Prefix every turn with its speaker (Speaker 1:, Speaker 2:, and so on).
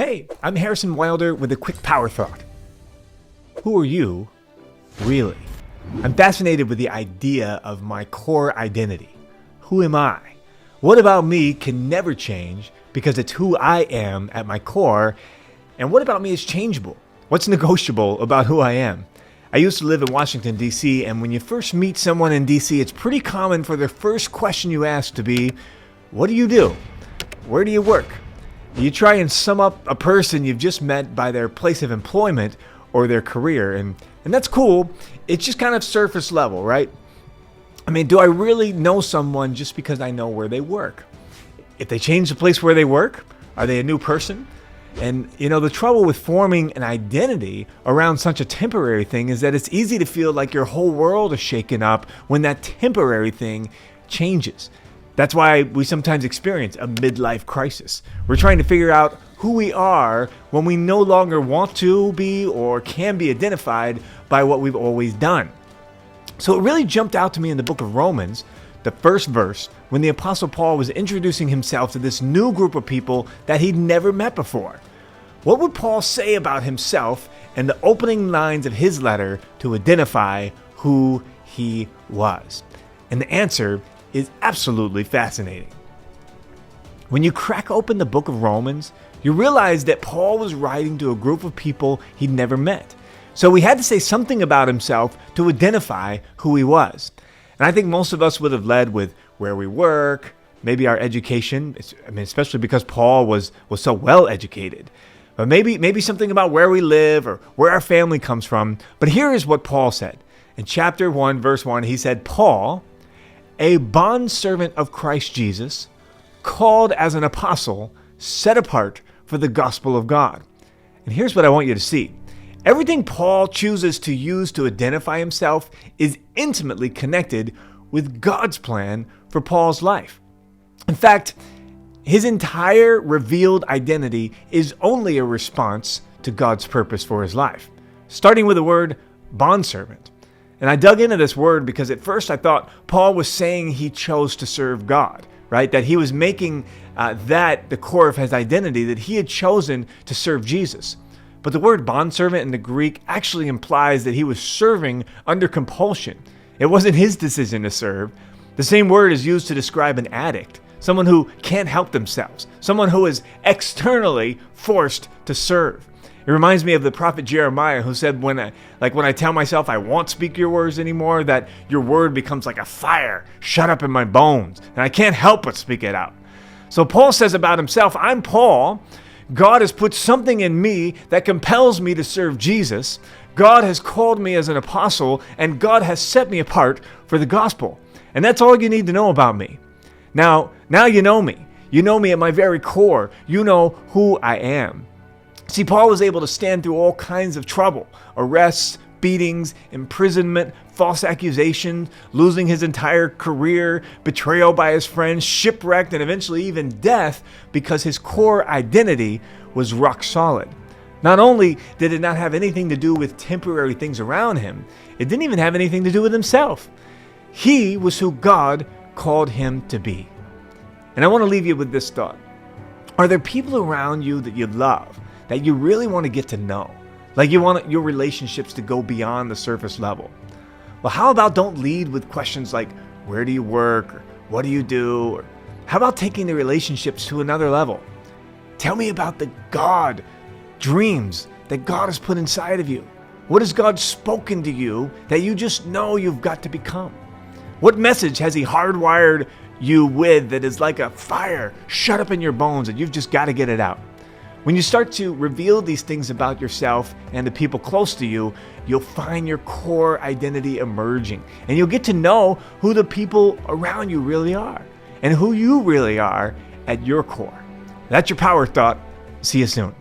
Speaker 1: Hey, I'm Harrison Wilder with a quick power thought. Who are you, really? I'm fascinated with the idea of my core identity. Who am I? What about me can never change because it's who I am at my core, and what about me is changeable? What's negotiable about who I am? I used to live in Washington, D.C., and when you first meet someone in D.C., it's pretty common for the first question you ask to be, what do you do? Where do you work? You try and sum up a person you've just met by their place of employment or their career, and that's cool. It's just kind of surface level, right? I mean, do I really know someone just because I know where they work? If they change the place where they work, are they a new person? And, the trouble with forming an identity around such a temporary thing is that it's easy to feel like your whole world is shaken up when that temporary thing changes. That's why we sometimes experience a midlife crisis. We're trying to figure out who we are when we no longer want to be or can be identified by what we've always done. So it really jumped out to me in the book of Romans, the first verse, when the Apostle Paul was introducing himself to this new group of people that he'd never met before. What would Paul say about himself in the opening lines of his letter to identify who he was? And the answer is absolutely fascinating. When you crack open the book of Romans, you realize that Paul was writing to a group of people he'd never met. So he had to say something about himself to identify who he was. And I think most of us would have led with where we work, maybe our education, especially because Paul was so well educated. But maybe something about where we live or where our family comes from. But here is what Paul said. In chapter 1, verse 1, he said, Paul, a bondservant of Christ Jesus, called as an apostle, set apart for the gospel of God. And here's what I want you to see. Everything Paul chooses to use to identify himself is intimately connected with God's plan for Paul's life. In fact, his entire revealed identity is only a response to God's purpose for his life, starting with the word bondservant. And I dug into this word because at first I thought Paul was saying he chose to serve God, right? That he was making that the core of his identity, that he had chosen to serve Jesus. But the word bondservant in the Greek actually implies that he was serving under compulsion. It wasn't his decision to serve. The same word is used to describe an addict, someone who can't help themselves, someone who is externally forced to serve. It reminds me of the prophet Jeremiah, who said, when I tell myself I won't speak your words anymore, that your word becomes like a fire shut up in my bones, and I can't help but speak it out. So Paul says about himself, I'm Paul. God has put something in me that compels me to serve Jesus. God has called me as an apostle, and God has set me apart for the gospel. And that's all you need to know about me. Now you know me. You know me at my very core. You know who I am. See, Paul was able to stand through all kinds of trouble, arrests, beatings, imprisonment, false accusations, losing his entire career, betrayal by his friends, shipwrecked, and eventually even death because his core identity was rock solid. Not only did it not have anything to do with temporary things around him, it didn't even have anything to do with himself. He was who God called him to be. And I want to leave you with this thought. Are there people around you that you love, that you really want to get to know? Like you want your relationships to go beyond the surface level? Well, how about don't lead with questions like, where do you work? Or what do you do? Or how about taking the relationships to another level? Tell me about the God dreams that God has put inside of you. What has God spoken to you that you just know you've got to become? What message has he hardwired you with that is like a fire shut up in your bones and you've just got to get it out? When you start to reveal these things about yourself and the people close to you, you'll find your core identity emerging. And you'll get to know who the people around you really are and who you really are at your core. That's your power thought. See you soon.